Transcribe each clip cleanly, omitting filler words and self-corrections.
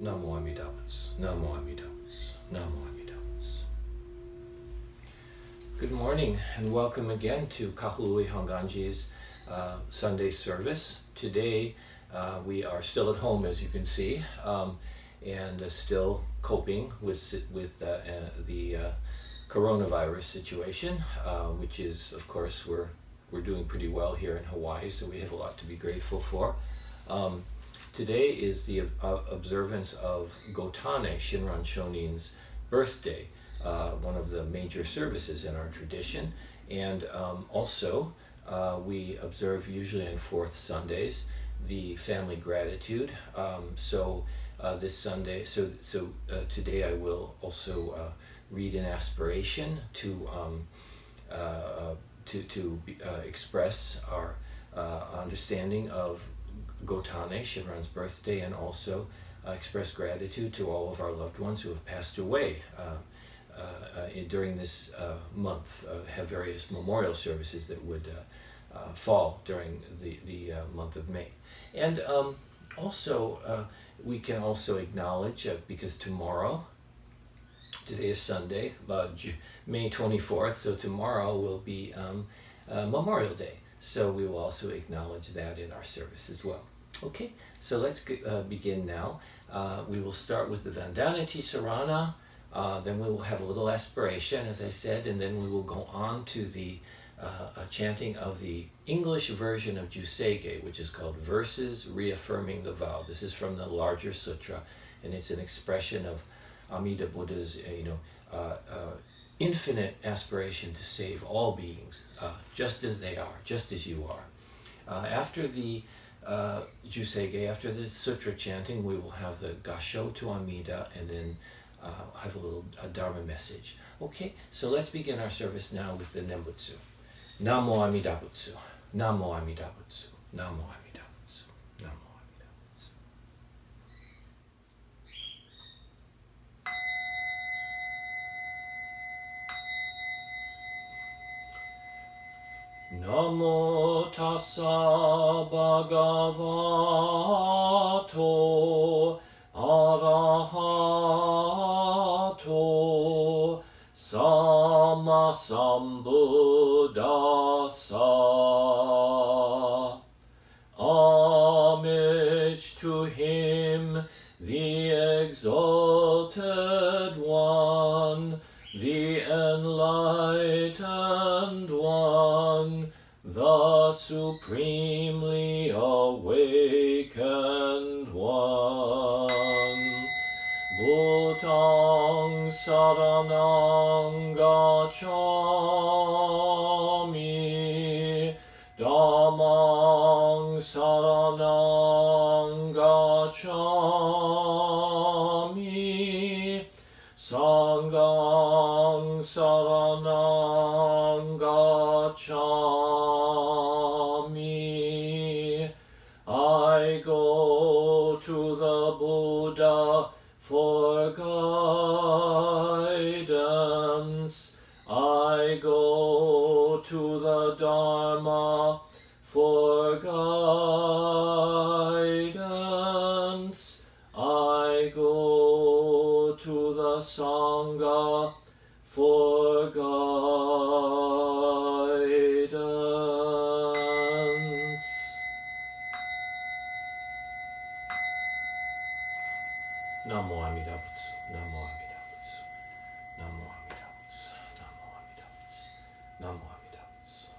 Namo Amida Butsu, Namo Amida Butsu, Namo Amida Butsu. Good morning and welcome again to Kahului Hongwanji's Sunday service. Today we are still at home, as you can see, and still coping with the coronavirus situation, which is, of course, we're doing pretty well here in Hawaii, so we have a lot to be grateful for. Today is the observance of Gotan-e, Shinran Shonin's birthday, one of the major services in our tradition. And also, we observe usually on fourth Sundays the family gratitude. This Sunday, today I will also read an aspiration to express our understanding of Gotan-e, Shinran's birthday, and also express gratitude to all of our loved ones who have passed away during this month. Have various memorial services that would fall during the month of May. And also, we can also acknowledge, because today is Sunday, May 24th, so tomorrow will be Memorial Day. So we will also acknowledge that in our service as well. Okay, so let's begin now. We will start with the Vandana and Ti-Sarana, then we will have a little aspiration, as I said, and then we will go on to the chanting of the English version of Juseige, which is called Verses Reaffirming the Vow. This is from the larger sutra, and it's an expression of Amida Buddha's, infinite aspiration to save all beings, just as they are, just as you are. After the Juseige, after the sutra chanting, we will have the Gasho to Amida, and then have a Dharma message. Okay, so let's begin our service now with the Nembutsu. Namo Amida Butsu, Namo Amida Butsu, Namo Amida Butsu, Namo Amida Butsu. Namo tassa Bhagavato Arahato Sammasam Buddassa. Homage to him, the exalted one, the enlightened one, the supremely awakened one. Buddham Saranam Gacchami, Dhammam Saranam Gacchami, Sangham Saranam Gacchami. I go to the Buddha for guidance. I go to the Dharma for guidance. I go to the Sangha for guidance. Namo Amida Butsu, Namo Amida Butsu, Namo Amida Butsu, Namo Amida Butsu, Namo Amida Butsu, Namo Amida Butsu,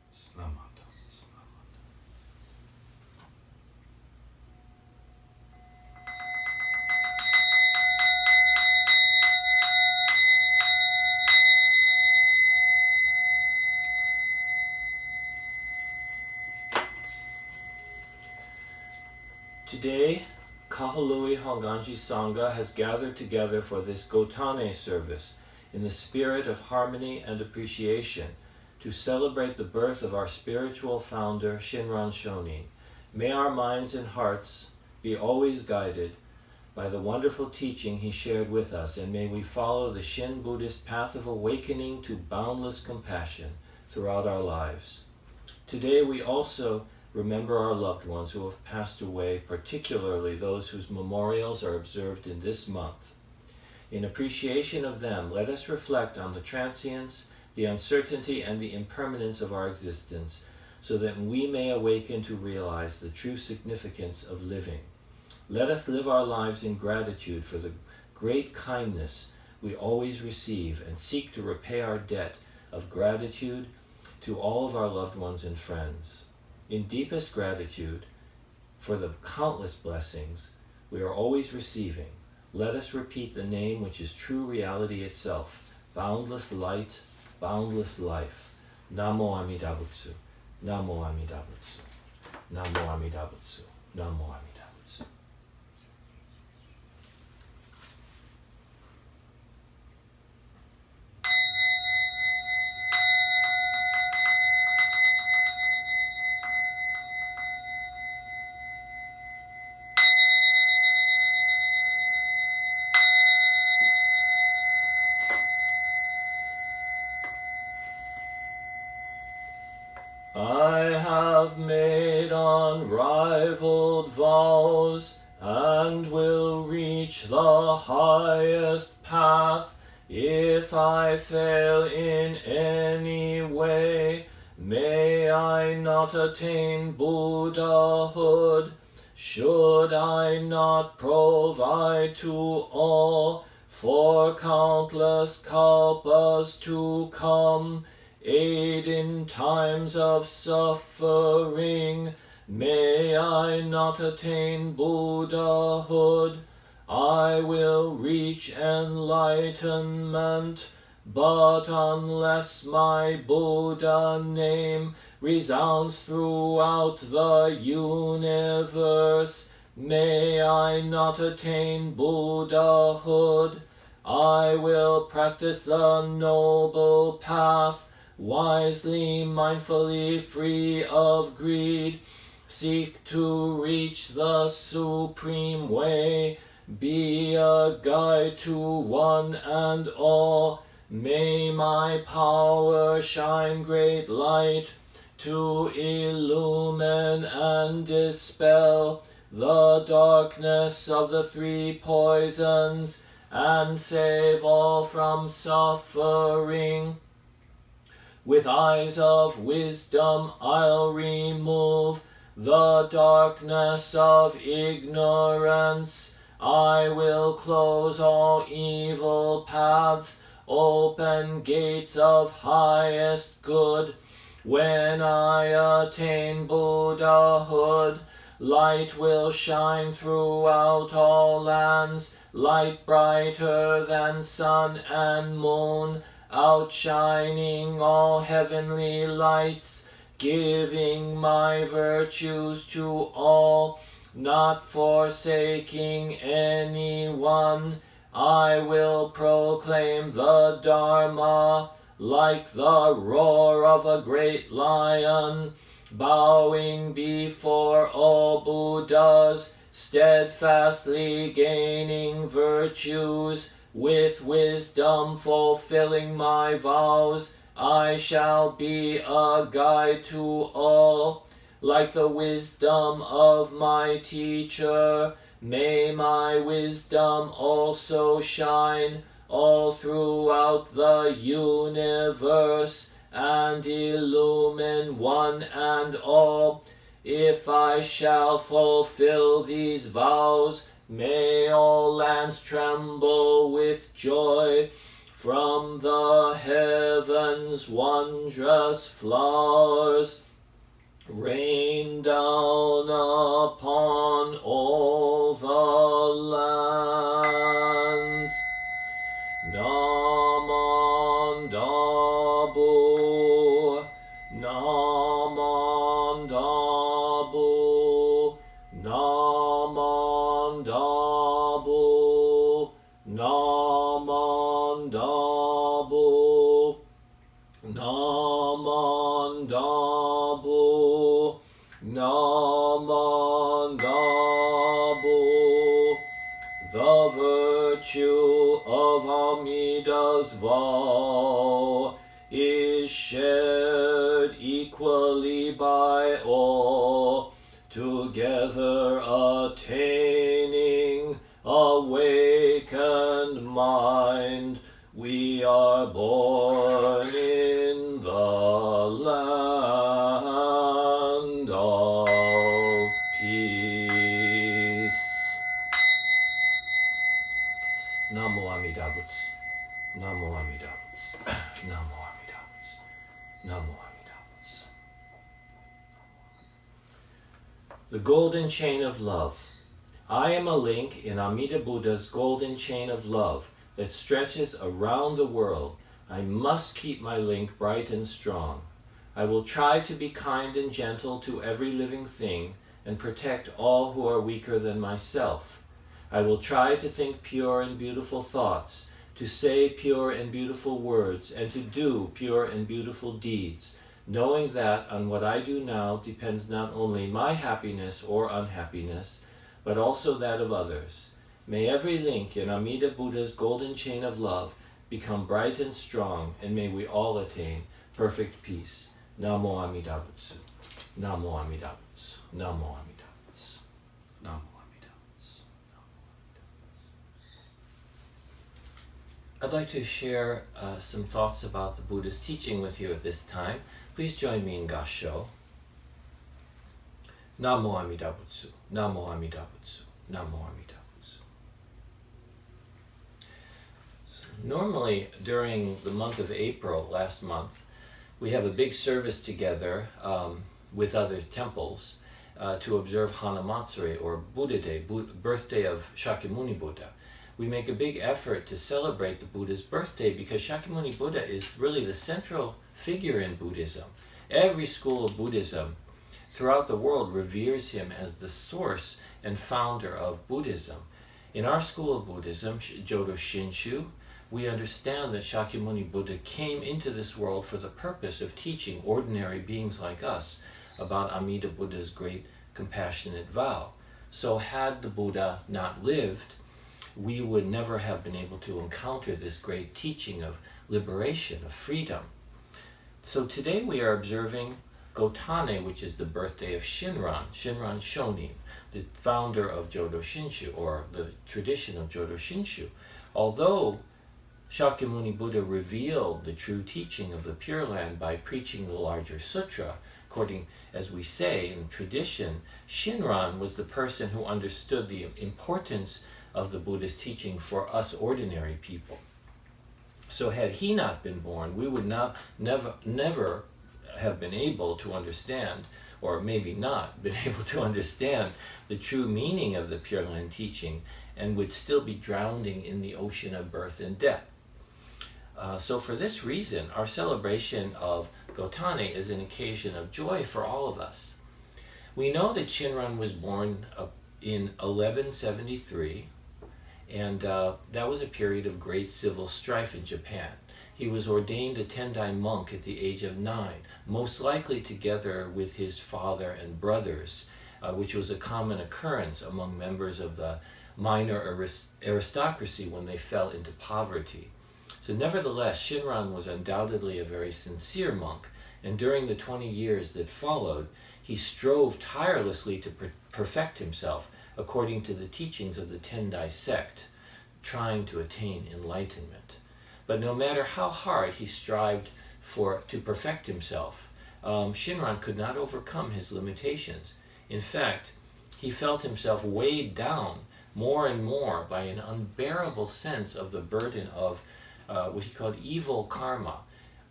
Namo Amida Butsu, Namo Amida Butsu. Today, Kahului Hongwanji Sangha has gathered together for this Gotan-e service in the spirit of harmony and appreciation to celebrate the birth of our spiritual founder, Shinran Shonin. May our minds and hearts be always guided by the wonderful teaching he shared with us, and may we follow the Shin Buddhist path of awakening to boundless compassion throughout our lives. Today we also remember our loved ones who have passed away, particularly those whose memorials are observed in this month. In appreciation of them, let us reflect on the transience, the uncertainty, and the impermanence of our existence, so that we may awaken to realize the true significance of living. Let us live our lives in gratitude for the great kindness we always receive and seek to repay our debt of gratitude to all of our loved ones and friends. In deepest gratitude for the countless blessings we are always receiving, let us repeat the name which is true reality itself, boundless light, boundless life. Namo Amida Butsu, Namo Amida Butsu, Namo Amida Butsu, Namo Amida Butsu. I have made unrivaled vows and will reach the highest path. If I fail in any way, may I not attain Buddhahood. Should I not provide to all for countless kalpas to come, aid in times of suffering, may I not attain Buddhahood. I will reach enlightenment, but unless my Buddha name resounds throughout the universe, may I not attain Buddhahood. I will practice the noble path, wisely, mindfully, free of greed, seek to reach the supreme way, be a guide to one and all. May my power shine great light to illumine and dispel the darkness of the three poisons and save all from suffering. With eyes of wisdom I'll remove the darkness of ignorance. I will close all evil paths, open gates of highest good. When I attain Buddhahood, light will shine throughout all lands, light brighter than sun and moon, outshining all heavenly lights, giving my virtues to all, not forsaking anyone. I will proclaim the Dharma like the roar of a great lion, bowing before all Buddhas, steadfastly gaining virtues, with wisdom fulfilling my vows. I shall be a guide to all, like the wisdom of my teacher. May my wisdom also shine all throughout the universe and illumine one and all. If I shall fulfill these vows, may all lands tremble with joy. From the heavens wondrous flowers rain down upon all the lands. Naman Dabu, Naman Dabu, Naman Dabu, Naman Dabu, Naman Dabu, Naman Dabu. The virtue of Amida's vow is is shared equally by all, together attaining awakened mind, we are born in the land of peace. Namo Amida Butsu. Namo Amida Butsu. Namo Amida Butsu. Namo Amida Butsu. The Golden Chain of Love. I am a link in Amida Buddha's golden chain of love that stretches around the world. I must keep my link bright and strong. I will try to be kind and gentle to every living thing and protect all who are weaker than myself. I will try to think pure and beautiful thoughts, to say pure and beautiful words, and to do pure and beautiful deeds, knowing that on what I do now depends not only my happiness or unhappiness, but also that of others. May every link in Amida Buddha's golden chain of love become bright and strong, and may we all attain perfect peace. Namo Amida Butsu. Namo Amida Butsu. Namo Amida Butsu. Namo Amida Butsu. I'd like to share some thoughts about the Buddhist teaching with you at this time. Please join me in Gassho. Namo Amida Butsu. Namo Amida Butsu. Namo Amida Butsu. So normally during the month of April, last month, we have a big service together with other temples to observe Hanamatsuri, or Buddha Day, birthday of Shakyamuni Buddha. We make a big effort to celebrate the Buddha's birthday because Shakyamuni Buddha is really the central figure in Buddhism. Every school of Buddhism throughout the world reveres him as the source and founder of Buddhism. In our school of Buddhism, Jodo Shinshu, we understand that Shakyamuni Buddha came into this world for the purpose of teaching ordinary beings like us about Amida Buddha's great compassionate vow. So had the Buddha not lived, we would never have been able to encounter this great teaching of liberation, of freedom. So today we are observing Gotan-e, which is the birthday of Shinran Shonin, the founder of Jodo Shinshu, or the tradition of Jodo Shinshu. Although Shakyamuni Buddha revealed the true teaching of the Pure Land by preaching the larger sutra, according as we say in tradition, Shinran was the person who understood the importance of the Buddhist teaching for us ordinary people. So had he not been born, we would never have been able to understand, or maybe not been able to understand, the true meaning of the Pure Land teaching, and would still be drowning in the ocean of birth and death. So for this reason, our celebration of Gotan-e is an occasion of joy for all of us. We know that Shinran was born in 1173, and that was a period of great civil strife in Japan. He was ordained a Tendai monk at the age of 9, most likely together with his father and brothers, which was a common occurrence among members of the minor aristocracy when they fell into poverty. So nevertheless, Shinran was undoubtedly a very sincere monk, and during the 20 years that followed, he strove tirelessly to perfect himself according to the teachings of the Tendai sect, trying to attain enlightenment. But no matter how hard he strived to perfect himself, Shinran could not overcome his limitations. In fact, he felt himself weighed down more and more by an unbearable sense of the burden of what he called evil karma,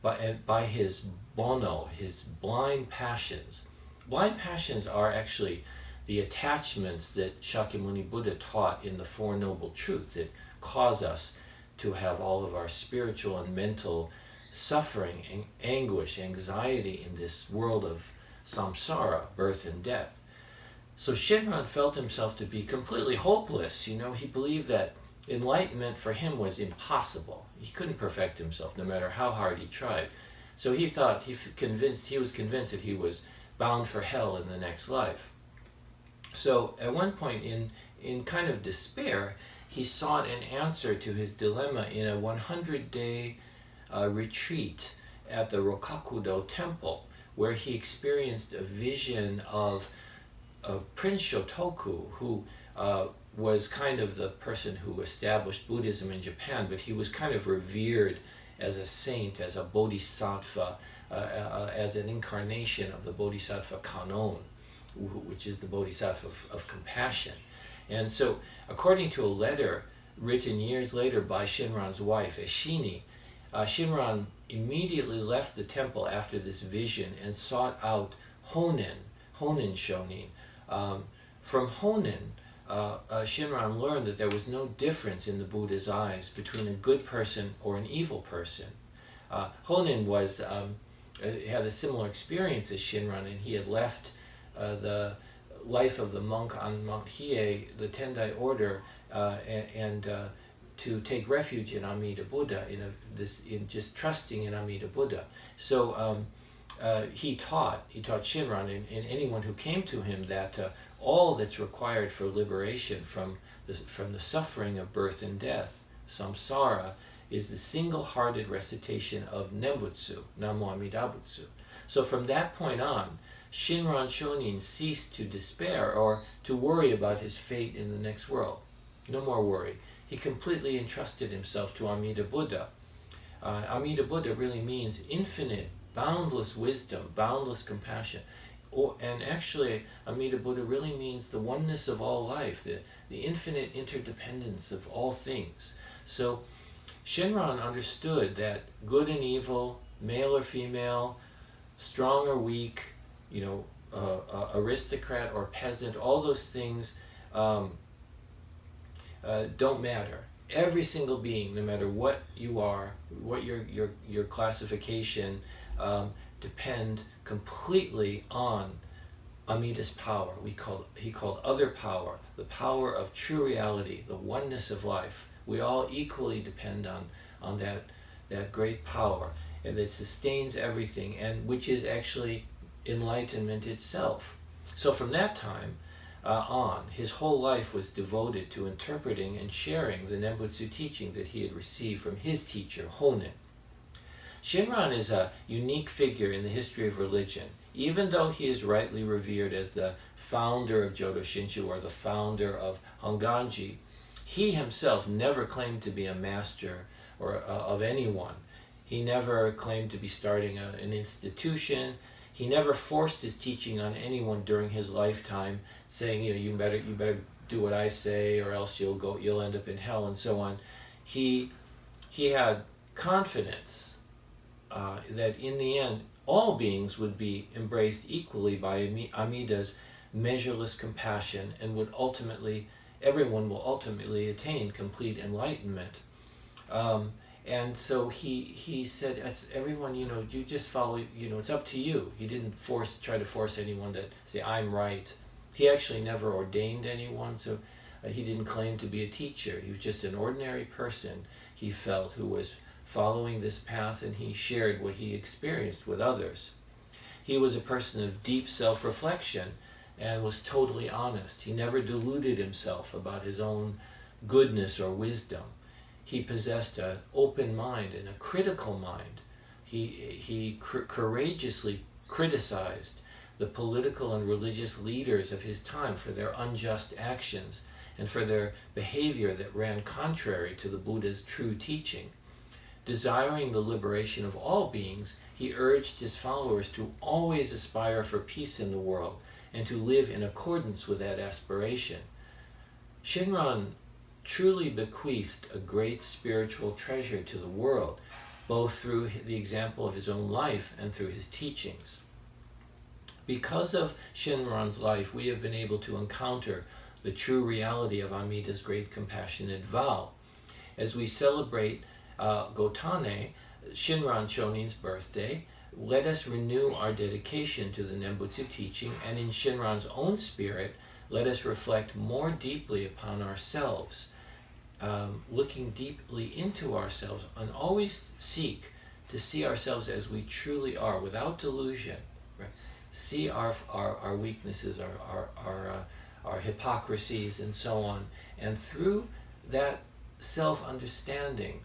by his bono, his blind passions. Blind passions are actually the attachments that Shakyamuni Buddha taught in the Four Noble Truths that cause us to have all of our spiritual and mental suffering, anguish, anxiety in this world of samsara, birth and death. So Shinran felt himself to be completely hopeless. He believed that enlightenment for him was impossible. He couldn't perfect himself no matter how hard he tried. So he was convinced that he was bound for hell in the next life. So at one point in kind of despair, he sought an answer to his dilemma in a 100-day retreat at the Rokakudo temple, where he experienced a vision of Prince Shotoku, who was kind of the person who established Buddhism in Japan, but he was kind of revered as a saint, as a bodhisattva, as an incarnation of the bodhisattva kanon, which is the bodhisattva of compassion. And so, according to a letter written years later by Shinran's wife, Eshini, Shinran immediately left the temple after this vision and sought out Honin Shonin. From Honin, Shinran learned that there was no difference in the Buddha's eyes between a good person or an evil person. Honin had a similar experience as Shinran, and he had left the life of the monk on Mount Hiei, the Tendai order, and to take refuge in Amida Buddha, in just trusting in Amida Buddha. So he taught Shinran and anyone who came to him that all that's required for liberation from the suffering of birth and death, samsara, is the single-hearted recitation of Nembutsu, Namo Amida Butsu. So from that point on, Shinran Shonin ceased to despair or to worry about his fate in the next world. No more worry. He completely entrusted himself to Amida Buddha. Amida Buddha really means infinite, boundless wisdom, boundless compassion. And actually, Amida Buddha really means the oneness of all life, the infinite interdependence of all things. So Shinran understood that good and evil, male or female, strong or weak, aristocrat or peasant, all those things don't matter. Every single being, no matter what you are, what your classification, depend completely on Amida's power. He called other power, the power of true reality, the oneness of life. We all equally depend on that great power, and that sustains everything, and which is actually enlightenment itself. So from that time on, his whole life was devoted to interpreting and sharing the Nembutsu teaching that he had received from his teacher, Honin. Shinran is a unique figure in the history of religion. Even though he is rightly revered as the founder of Jodo Shinshu, or the founder of Hongwanji, he himself never claimed to be a master or of anyone. He never claimed to be starting an institution. He never forced his teaching on anyone during his lifetime, saying, you better do what I say, or else you'll end up in hell, and so on. He had confidence that in the end, all beings would be embraced equally by Amida's measureless compassion, and everyone will ultimately attain complete enlightenment. And so he said, everyone, you just follow, it's up to you. He didn't try to force anyone to say, I'm right. He actually never ordained anyone, so he didn't claim to be a teacher. He was just an ordinary person, he felt, who was following this path, and he shared what he experienced with others. He was a person of deep self-reflection and was totally honest. He never deluded himself about his own goodness or wisdom. He possessed an open mind and a critical mind. He courageously criticized the political and religious leaders of his time for their unjust actions and for their behavior that ran contrary to the Buddha's true teaching. Desiring the liberation of all beings, he urged his followers to always aspire for peace in the world and to live in accordance with that aspiration. Shinran truly bequeathed a great spiritual treasure to the world, both through the example of his own life and through his teachings. Because of Shinran's life, we have been able to encounter the true reality of Amida's great compassionate vow. As we celebrate Gotan-e, Shinran Shonin's birthday, let us renew our dedication to the Nembutsu teaching, and in Shinran's own spirit, let us reflect more deeply upon ourselves, looking deeply into ourselves, and always seek to see ourselves as we truly are, without delusion. Right? See our weaknesses, our hypocrisies, and so on. And through that self-understanding,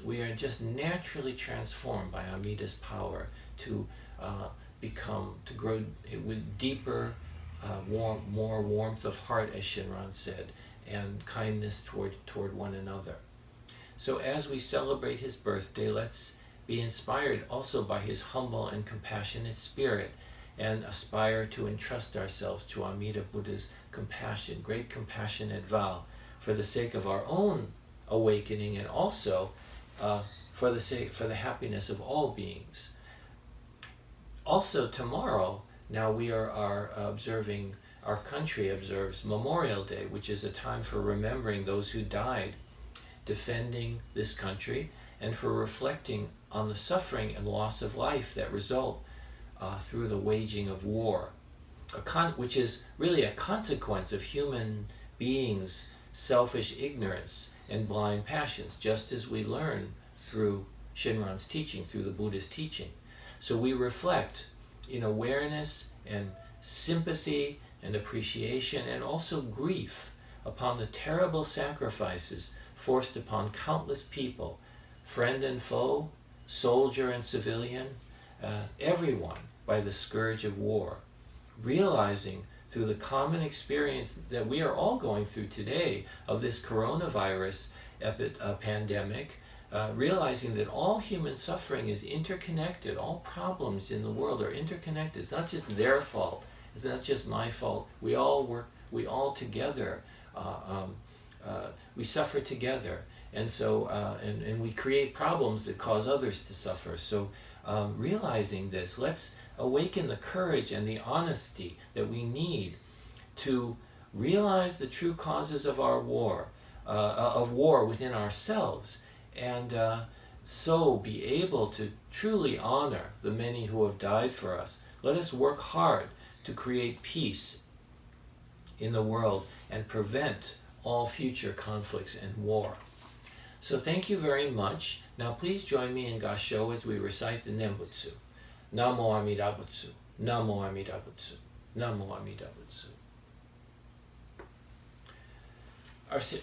we are just naturally transformed by Amida's power to grow with deeper, more warmth of heart, as Shinran said, and kindness toward one another. So as we celebrate his birthday, let's be inspired also by his humble and compassionate spirit, and aspire to entrust ourselves to Amida Buddha's compassion, great compassionate vow, for the sake of our own awakening, and also for the happiness of all beings. Also tomorrow, now we are observing, our country observes Memorial Day, which is a time for remembering those who died defending this country, and for reflecting on the suffering and loss of life that result through the waging of war, which is really a consequence of human beings' selfish ignorance and blind passions, just as we learn through Shinran's teaching, through the Buddhist teaching. So we reflect in awareness and sympathy and appreciation, and also grief, upon the terrible sacrifices forced upon countless people, friend and foe, soldier and civilian, everyone, by the scourge of war. Realizing through the common experience that we are all going through today of this coronavirus pandemic, realizing that all human suffering is interconnected, all problems in the world are interconnected. It's not just their fault, it's not just my fault. We all together, we suffer together. And so, and we create problems that cause others to suffer. So realizing this, let's awaken the courage and the honesty that we need to realize the true causes of our war, within ourselves, and so be able to truly honor the many who have died for us. Let us work hard to create peace in the world and prevent all future conflicts and war. So thank you very much. Now please join me in Gassho as we recite the Nembutsu. Namo Amida Butsu, Namo Amida Butsu, Namo Amida Butsu.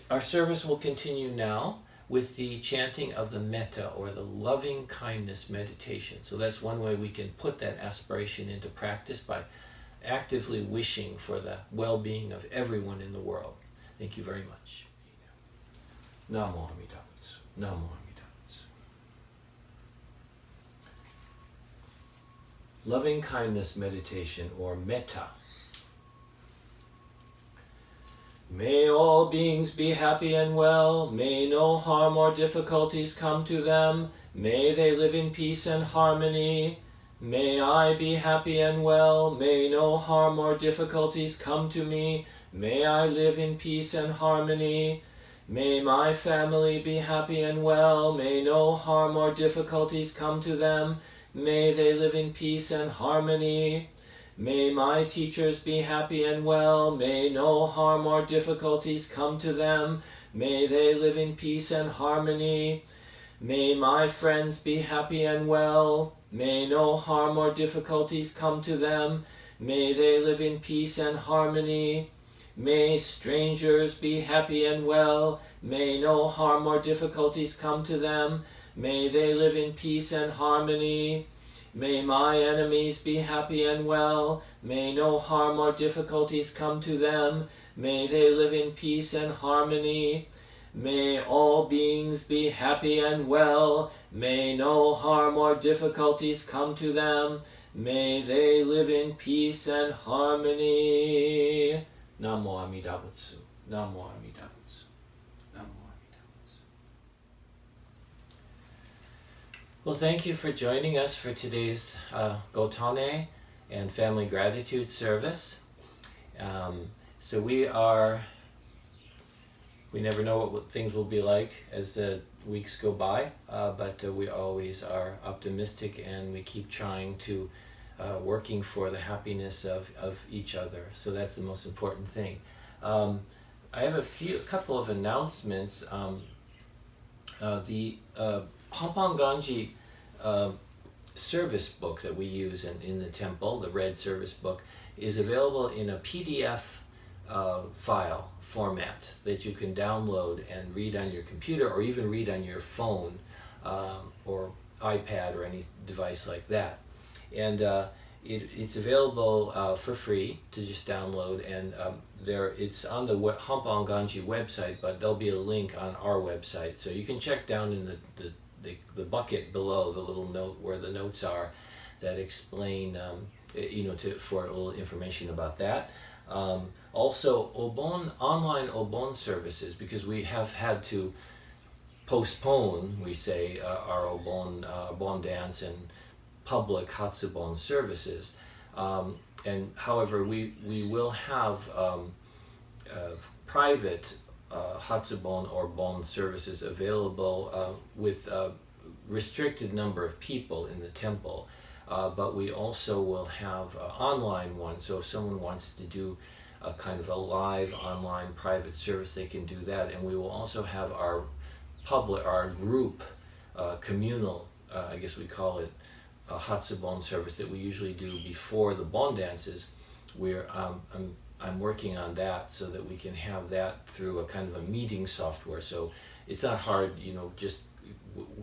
Our service will continue now with the chanting of the Metta, or the loving kindness meditation. So that's one way we can put that aspiration into practice, by actively wishing for the well-being of everyone in the world. Thank you very much. Namo Amida Butsu, Namo Amida Butsu. Loving kindness meditation, or Metta. May all beings be happy and well. May no harm or difficulties come to them. May they live in peace and harmony. May I be happy and well. May no harm or difficulties come to me. May I live in peace and harmony. May my family be happy and well. May no harm or difficulties come to them. May they live in peace and harmony. May my teachers be happy and well. May no harm or difficulties come to them. May they live in peace and harmony. May my friends be happy and well. May no harm or difficulties come to them. May they live in peace and harmony. May strangers be happy and well. May no harm or difficulties come to them. May they live in peace and harmony. May my enemies be happy and well. May no harm or difficulties come to them. May they live in peace and harmony. May all beings be happy and well. May no harm or difficulties come to them. May they live in peace and harmony. Namo Amida Butsu, Namo Amida Butsu, Namo Amida Butsu. Well, thank you for joining us for today's Gotan-e and Family Gratitude service. So we never know what things will be like as the weeks go by, but we always are optimistic, and we keep trying to working for the happiness of each other. So that's the most important thing. I have a couple of announcements. The Hongwanji service book that we use in the temple, the red service book, is available in a PDF format that you can download and read on your computer or even read on your phone or iPad or any device like that. And it's available for free to just download, and it's on the Hongwanji website, but there'll be a link on our website, so you can check down in the bucket below, the little note where the notes are that explain for a little information about that. Also, online Obon services, because we have had to postpone, we say, our Obon dance and public Hatsubon services. And however, we will have private Hatsubon or Bon services available with a restricted number of people in the temple. But we also will have online ones, so if someone wants to do a kind of a live online private service, they can do that. And we will also have our group communal, I guess we call it, Hatsubon service that we usually do before the Bon dances, where I'm working on that so that we can have that through a kind of a meeting software. So it's not hard, just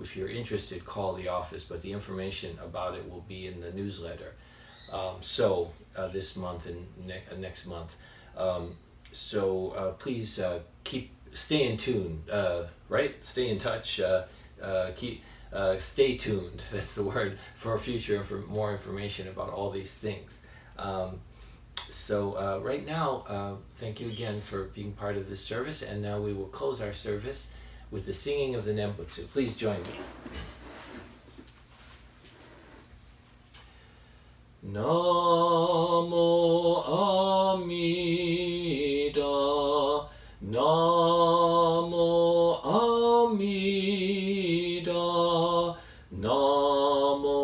if you're interested, call the office, but the information about it will be in the newsletter. This month and next month. Please stay in tune, right? Stay in touch, stay tuned, that's the word, for more information about all these things. Right now, thank you again for being part of this service, and now we will close our service with the singing of the Nembutsu. Please join me. Namo Amida, Namo Amida, Namo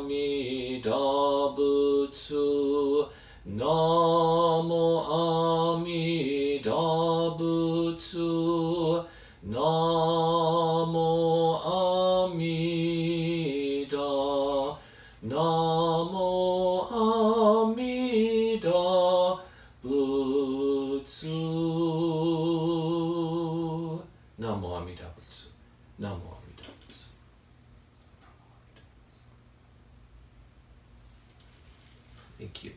Amida Butsu, Namo Amida Butsu, Namo Amida, Namo Amida Butsu, Namo Amida Butsu, Namo Amida Butsu. Thank you.